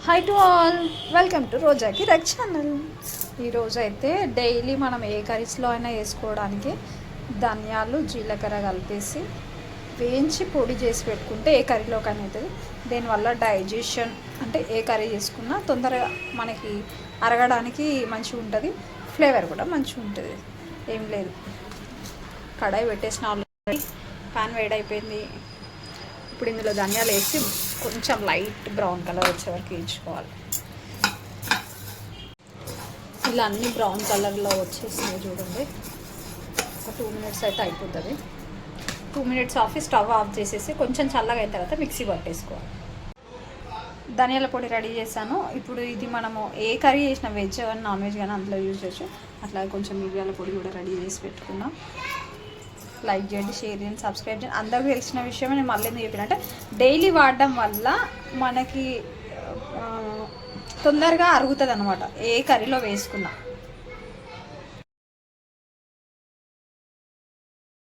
Hi to all, welcome to రోజాకి red channel. ఈరోజు అయితే డైలీ మనం ఏ కర్రీస్లో అయినా వేసుకోవడానికి ధనియాలు జీలకర్ర కలిపేసి వేయించి పొడి చేసి పెట్టుకుంటే ఏ కర్రీలోకైనా అవుతుంది. దీనివల్ల డైజెషన్ అంటే ఏ కర్రీ చేసుకున్నా తొందరగా మనకి అరగడానికి మంచిగా ఉంటుంది, ఫ్లేవర్ కూడా మంచిగా ఉంటుంది. ఏం లేదు, కడాయి పెట్టేసిన ఆల్రెడీ, ప్యాన్ వేడైపోయింది. ఇప్పుడు ఇందులో ధనియాలు వేసి కొంచెం లైట్ బ్రౌన్ కలర్ వచ్చే వరకు వేయించుకోవాలి. ఇలా అన్ని బ్రౌన్ కలర్లో వచ్చేసినాయి చూడండి. ఒక 2 minutes అయితే అయిపోతుంది. 2 minutes స్టవ్ ఆఫ్ చేసేసి కొంచెం చల్లగా అయిన తర్వాత మిక్సీ పట్టేసుకోవాలి. ధనియాల పొడి రెడీ చేశాను. ఇప్పుడు ఇది మనము ఏ కర్రీ చేసినా, వెజ్ కానీ నాన్ వెజ్ కానీ అందులో యూజ్ చేయొచ్చు. అట్లా కొంచెం మిరియాల పొడి కూడా రెడీ చేసి పెట్టుకున్నాం. లైక్ చేయండి, షేర్ చేయండి, సబ్స్క్రైబ్ చేయండి. అందరికీ తెలిసిన విషయమే నేను మళ్ళీ ఎందుకు చెప్పినంటే, డైలీ వాడడం వల్ల మనకి తొందరగా అరుగుతుంది అనమాట ఏ కర్రీలో వేసుకున్నా.